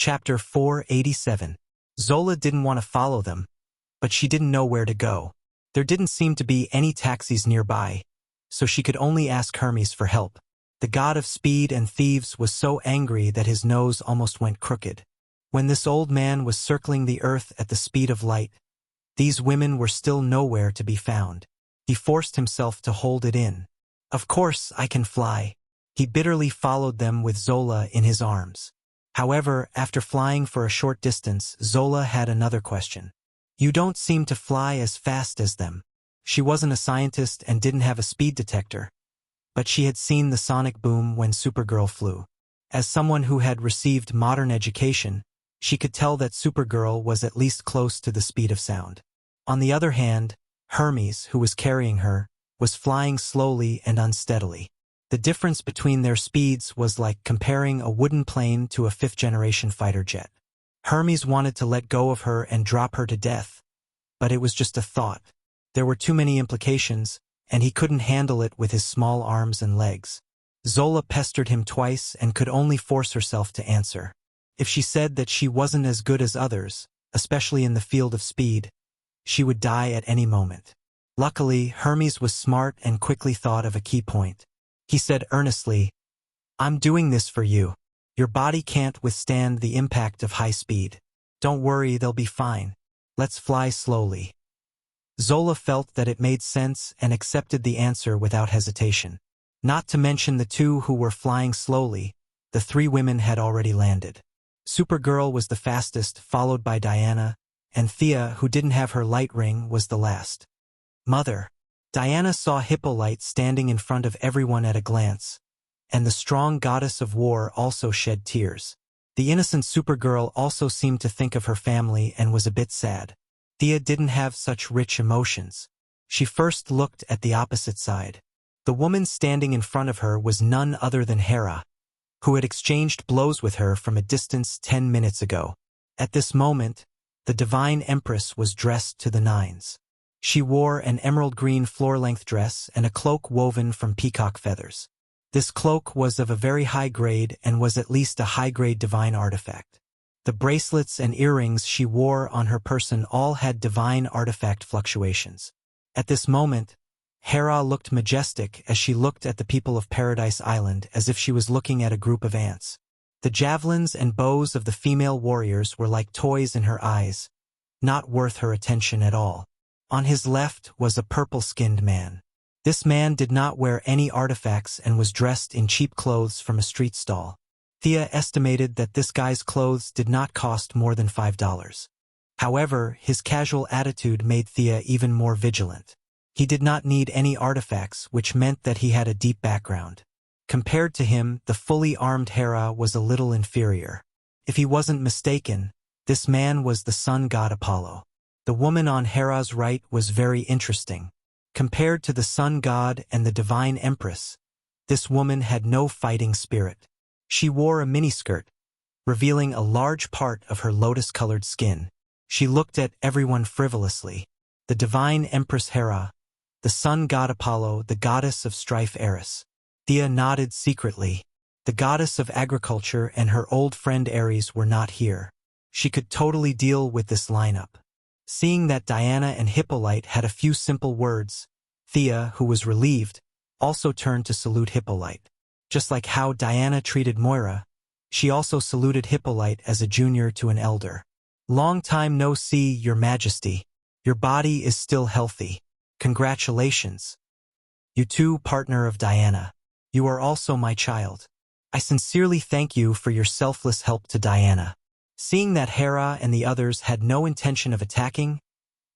Chapter 487. Zola didn't want to follow them, but she didn't know where to go. There didn't seem to be any taxis nearby, so she could only ask Hermes for help. The god of speed and thieves was so angry that his nose almost went crooked. When this old man was circling the earth at the speed of light, these women were still nowhere to be found. He forced himself to hold it in. Of course I can fly. He bitterly followed them with Zola in his arms. However, after flying for a short distance, Zola had another question. You don't seem to fly as fast as them. She wasn't a scientist and didn't have a speed detector, but she had seen the sonic boom when Supergirl flew. As someone who had received modern education, she could tell that Supergirl was at least close to the speed of sound. On the other hand, Hermes, who was carrying her, was flying slowly and unsteadily. The difference between their speeds was like comparing a wooden plane to a fifth-generation fighter jet. Hermes wanted to let go of her and drop her to death, but it was just a thought. There were too many implications, and he couldn't handle it with his small arms and legs. Zola pestered him twice and could only force herself to answer. If she said that she wasn't as good as others, especially in the field of speed, she would die at any moment. Luckily, Hermes was smart and quickly thought of a key point. He said earnestly, "I'm doing this for you. Your body can't withstand the impact of high speed. Don't worry, they'll be fine. Let's fly slowly." Zola felt that it made sense and accepted the answer without hesitation. Not to mention the two who were flying slowly, the three women had already landed. Supergirl was the fastest, followed by Diana, and Thea, who didn't have her light ring, was the last. Mother. Diana saw Hippolyte standing in front of everyone at a glance, and the strong goddess of war also shed tears. The innocent Supergirl also seemed to think of her family and was a bit sad. Thea didn't have such rich emotions. She first looked at the opposite side. The woman standing in front of her was none other than Hera, who had exchanged blows with her from a distance 10 minutes ago. At this moment, the Divine Empress was dressed to the nines. She wore an emerald-green floor-length dress and a cloak woven from peacock feathers. This cloak was of a very high grade and was at least a high-grade divine artifact. The bracelets and earrings she wore on her person all had divine artifact fluctuations. At this moment, Hera looked majestic as she looked at the people of Paradise Island as if she was looking at a group of ants. The javelins and bows of the female warriors were like toys in her eyes, not worth her attention at all. On his left was a purple-skinned man. This man did not wear any artifacts and was dressed in cheap clothes from a street stall. Thea estimated that this guy's clothes did not cost more than $5. However, his casual attitude made Thea even more vigilant. He did not need any artifacts, which meant that he had a deep background. Compared to him, the fully armed Hera was a little inferior. If he wasn't mistaken, this man was the sun god Apollo. The woman on Hera's right was very interesting. Compared to the sun god and the divine empress, this woman had no fighting spirit. She wore a miniskirt, revealing a large part of her lotus-colored skin. She looked at everyone frivolously. The divine empress Hera, the sun god Apollo, the goddess of strife Eris. Thea nodded secretly. The goddess of agriculture and her old friend Ares were not here. She could totally deal with this lineup. Seeing that Diana and Hippolyte had a few simple words, Thea, who was relieved, also turned to salute Hippolyte. Just like how Diana treated Moira, she also saluted Hippolyte as a junior to an elder. "Long time no see, Your Majesty. Your body is still healthy. Congratulations. You too, partner of Diana. You are also my child. I sincerely thank you for your selfless help to Diana." Seeing that Hera and the others had no intention of attacking,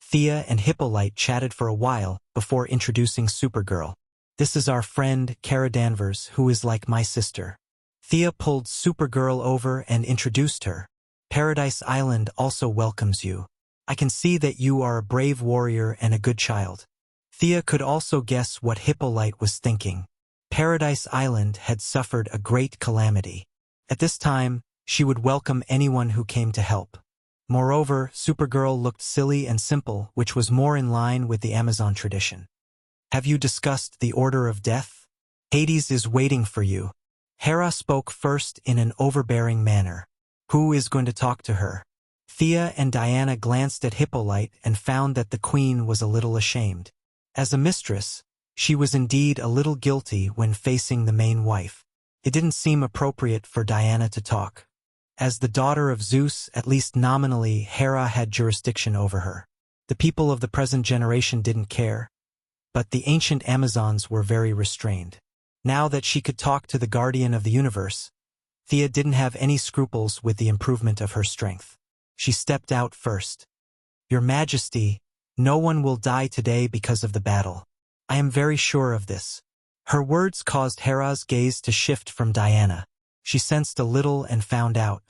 Thea and Hippolyte chatted for a while before introducing Supergirl. "This is our friend, Kara Danvers, who is like my sister." Thea pulled Supergirl over and introduced her. "Paradise Island also welcomes you. I can see that you are a brave warrior and a good child." Thea could also guess what Hippolyte was thinking. Paradise Island had suffered a great calamity. At this time, she would welcome anyone who came to help. Moreover, Supergirl looked silly and simple, which was more in line with the Amazon tradition. "Have you discussed the order of death? Hades is waiting for you." Hera spoke first in an overbearing manner. Who is going to talk to her? Thea and Diana glanced at Hippolyte and found that the queen was a little ashamed. As a mistress, she was indeed a little guilty when facing the main wife. It didn't seem appropriate for Diana to talk. As the daughter of Zeus, at least nominally, Hera had jurisdiction over her. The people of the present generation didn't care, but the ancient Amazons were very restrained. Now that she could talk to the guardian of the universe, Thea didn't have any scruples with the improvement of her strength. She stepped out first. Your Majesty, no one will die today because of the battle. I am very sure of this. Her words caused Hera's gaze to shift from Diana. She sensed a little and found out.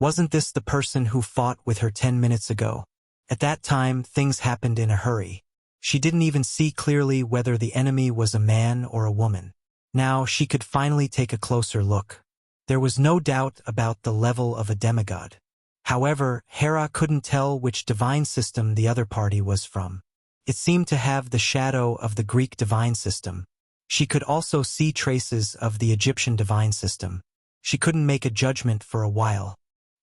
Wasn't this the person who fought with her 10 minutes ago? At that time, things happened in a hurry. She didn't even see clearly whether the enemy was a man or a woman. Now she could finally take a closer look. There was no doubt about the level of a demigod. However, Hera couldn't tell which divine system the other party was from. It seemed to have the shadow of the Greek divine system. She could also see traces of the Egyptian divine system. She couldn't make a judgment for a while.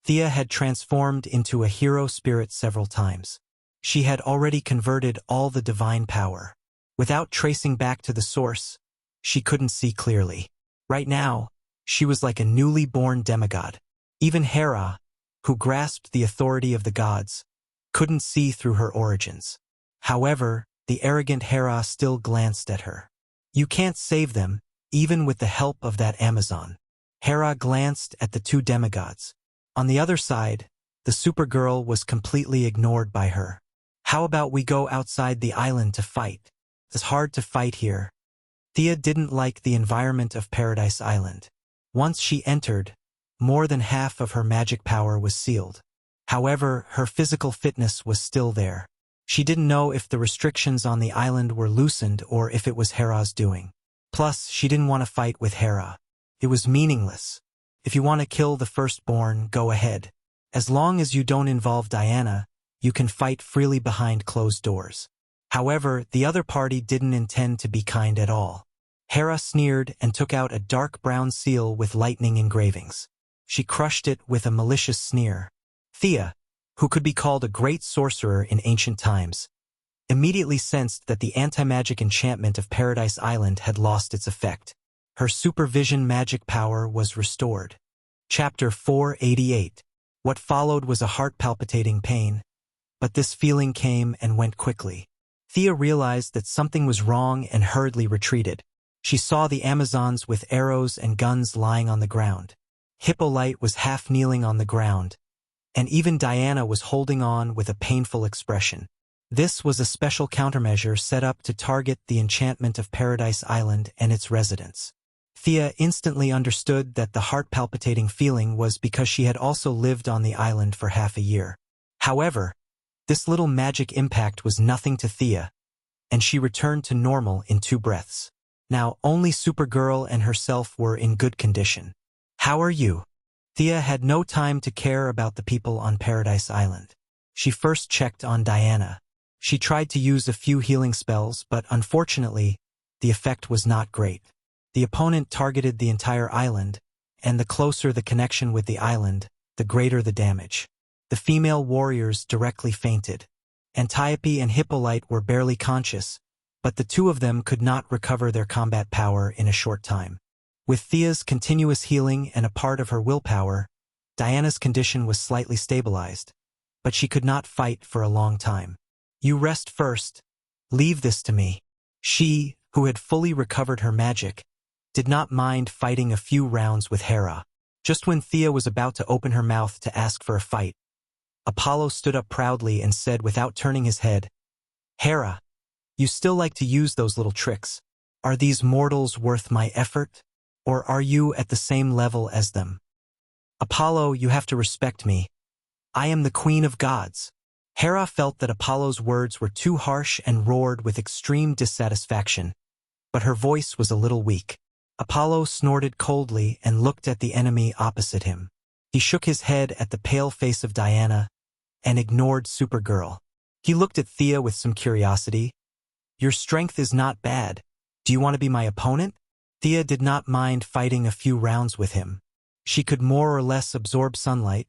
Thea had transformed into a hero spirit several times. She had already converted all the divine power. Without tracing back to the source, she couldn't see clearly. Right now, she was like a newly born demigod. Even Hera, who grasped the authority of the gods, couldn't see through her origins. However, the arrogant Hera still glanced at her. You can't save them, even with the help of that Amazon. Hera glanced at the two demigods. On the other side, the Supergirl was completely ignored by her. How about we go outside the island to fight? It's hard to fight here. Thea didn't like the environment of Paradise Island. Once she entered, more than half of her magic power was sealed. However, her physical fitness was still there. She didn't know if the restrictions on the island were loosened or if it was Hera's doing. Plus, she didn't want to fight with Hera. It was meaningless. If you want to kill the firstborn, go ahead. As long as you don't involve Diana, you can fight freely behind closed doors. However, the other party didn't intend to be kind at all. Hera sneered and took out a dark brown seal with lightning engravings. She crushed it with a malicious sneer. Thea, who could be called a great sorcerer in ancient times, immediately sensed that the anti-magic enchantment of Paradise Island had lost its effect. Her supervision magic power was restored. Chapter 488. What followed was a heart-palpitating pain, but this feeling came and went quickly. Thea realized that something was wrong and hurriedly retreated. She saw the Amazons with arrows and guns lying on the ground. Hippolyte was half kneeling on the ground, and even Diana was holding on with a painful expression. This was a special countermeasure set up to target the enchantment of Paradise Island and its residents. Thea instantly understood that the heart-palpitating feeling was because she had also lived on the island for half a year. However, this little magic impact was nothing to Thea, and she returned to normal in 2 breaths. Now only Supergirl and herself were in good condition. How are you? Thea had no time to care about the people on Paradise Island. She first checked on Diana. She tried to use a few healing spells, but unfortunately, the effect was not great. The opponent targeted the entire island, and the closer the connection with the island, the greater the damage. The female warriors directly fainted. Antiope and Hippolyte were barely conscious, but the 2 of them could not recover their combat power in a short time. With Thea's continuous healing and a part of her willpower, Diana's condition was slightly stabilized, but she could not fight for a long time. You rest first. Leave this to me. She, who had fully recovered her magic, did not mind fighting a few rounds with Hera. Just when Thea was about to open her mouth to ask for a fight, Apollo stood up proudly and said without turning his head, Hera, you still like to use those little tricks. Are these mortals worth my effort? Or are you at the same level as them? Apollo, you have to respect me. I am the queen of gods. Hera felt that Apollo's words were too harsh and roared with extreme dissatisfaction, but her voice was a little weak. Apollo snorted coldly and looked at the enemy opposite him. He shook his head at the pale face of Diana and ignored Supergirl. He looked at Thea with some curiosity. Your strength is not bad. Do you want to be my opponent? Thea did not mind fighting a few rounds with him. She could more or less absorb sunlight,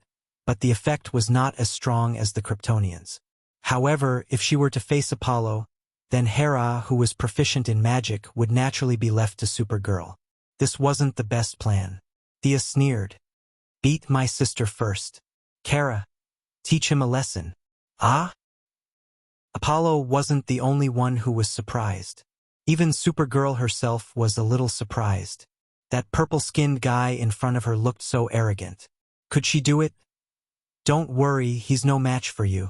but the effect was not as strong as the Kryptonians. However, if she were to face Apollo, then Hera, who was proficient in magic, would naturally be left to Supergirl. This wasn't the best plan. Thea sneered. Beat my sister first. Kara, teach him a lesson. Ah? Apollo wasn't the only one who was surprised. Even Supergirl herself was a little surprised. That purple-skinned guy in front of her looked so arrogant. Could she do it? Don't worry, he's no match for you.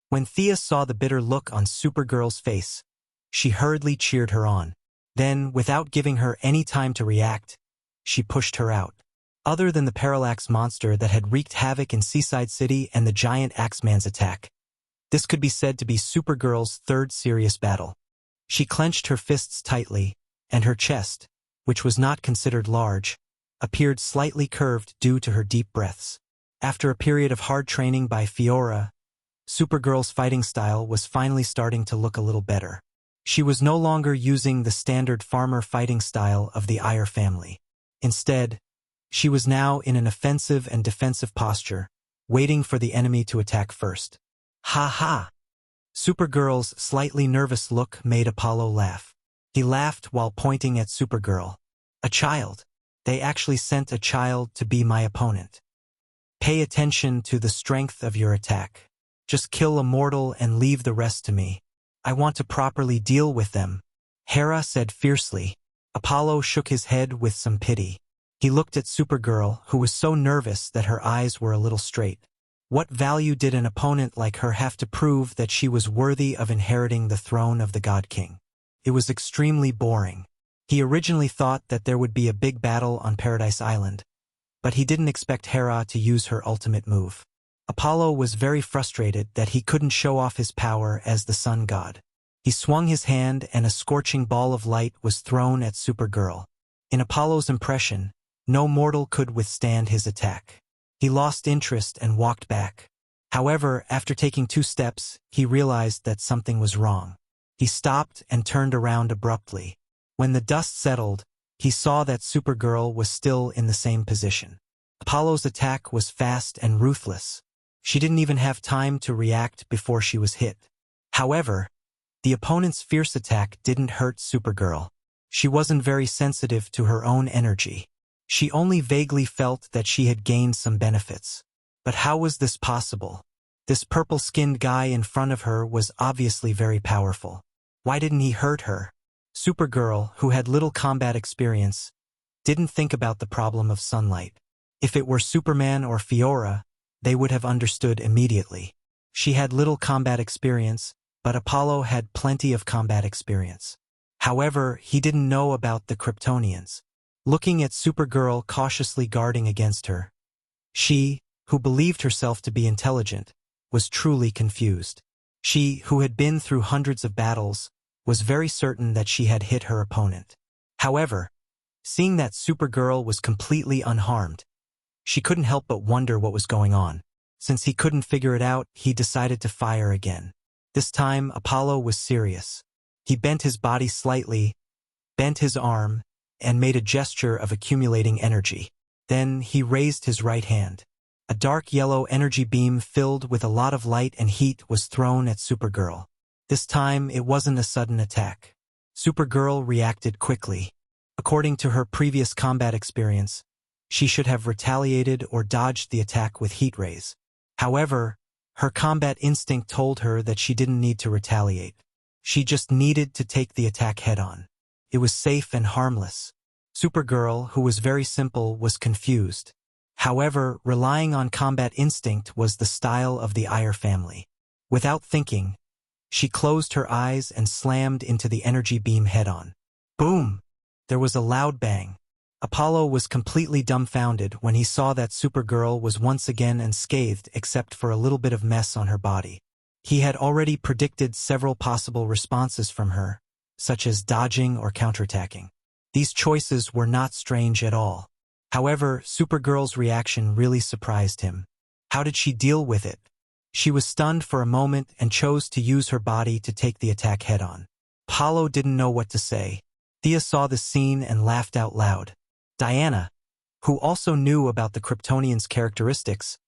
When Thea saw the bitter look on Supergirl's face, she hurriedly cheered her on. Then, without giving her any time to react, she pushed her out. Other than the Parallax monster that had wreaked havoc in Seaside City and the giant Axeman's attack, this could be said to be Supergirl's third serious battle. She clenched her fists tightly, and her chest, which was not considered large, appeared slightly curved due to her deep breaths. After a period of hard training by Fiora, Supergirl's fighting style was finally starting to look a little better. She was no longer using the standard farmer fighting style of the Iyer family. Instead, she was now in an offensive and defensive posture, waiting for the enemy to attack first. Ha ha! Supergirl's slightly nervous look made Apollo laugh. He laughed while pointing at Supergirl. A child. They actually sent a child to be my opponent. Pay attention to the strength of your attack. Just kill a mortal and leave the rest to me. I want to properly deal with them, Hera said fiercely. Apollo shook his head with some pity. He looked at Supergirl, who was so nervous that her eyes were a little straight. What value did an opponent like her have to prove that she was worthy of inheriting the throne of the God King? It was extremely boring. He originally thought that there would be a big battle on Paradise Island, but he didn't expect Hera to use her ultimate move. Apollo was very frustrated that he couldn't show off his power as the sun god. He swung his hand and a scorching ball of light was thrown at Supergirl. In Apollo's impression, no mortal could withstand his attack. He lost interest and walked back. However, after taking 2 steps, he realized that something was wrong. He stopped and turned around abruptly. When the dust settled, he saw that Supergirl was still in the same position. Apollo's attack was fast and ruthless. She didn't even have time to react before she was hit. However, the opponent's fierce attack didn't hurt Supergirl. She wasn't very sensitive to her own energy. She only vaguely felt that she had gained some benefits. But how was this possible? This purple-skinned guy in front of her was obviously very powerful. Why didn't he hurt her? Supergirl, who had little combat experience, didn't think about the problem of sunlight. If it were Superman or Fiora, they would have understood immediately. She had little combat experience, but Apollo had plenty of combat experience. However, he didn't know about the Kryptonians. Looking at Supergirl cautiously guarding against her, she, who believed herself to be intelligent, was truly confused. She, who had been through hundreds of battles, was very certain that she had hit her opponent. However, seeing that Supergirl was completely unharmed, she couldn't help but wonder what was going on. Since he couldn't figure it out, he decided to fire again. This time, Apollo was serious. He bent his body slightly, bent his arm, and made a gesture of accumulating energy. Then he raised his right hand. A dark yellow energy beam filled with a lot of light and heat was thrown at Supergirl. This time, it wasn't a sudden attack. Supergirl reacted quickly. According to her previous combat experience, she should have retaliated or dodged the attack with heat rays. However, her combat instinct told her that she didn't need to retaliate. She just needed to take the attack head-on. It was safe and harmless. Supergirl, who was very simple, was confused. However, relying on combat instinct was the style of the Iyer family. Without thinking, she closed her eyes and slammed into the energy beam head-on. Boom! There was a loud bang. Apollo was completely dumbfounded when he saw that Supergirl was once again unscathed except for a little bit of mess on her body. He had already predicted several possible responses from her, such as dodging or counterattacking. These choices were not strange at all. However, Supergirl's reaction really surprised him. How did she deal with it? She was stunned for a moment and chose to use her body to take the attack head-on. Apollo didn't know what to say. Thea saw the scene and laughed out loud. Diana, who also knew about the Kryptonians' characteristics,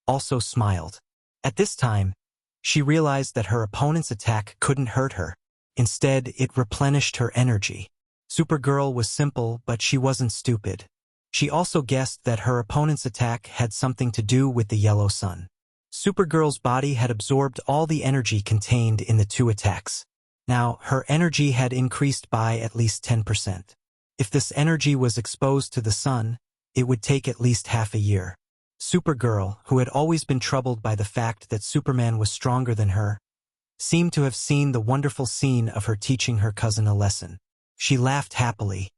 also smiled. At this time, she realized that her opponent's attack couldn't hurt her. Instead, it replenished her energy. Supergirl was simple, but she wasn't stupid. She also guessed that her opponent's attack had something to do with the yellow sun. Supergirl's body had absorbed all the energy contained in the two attacks. Now, her energy had increased by at least 10%. If this energy was exposed to the sun, it would take at least half a year. Supergirl, who had always been troubled by the fact that Superman was stronger than her, seemed to have seen the wonderful scene of her teaching her cousin a lesson. She laughed happily.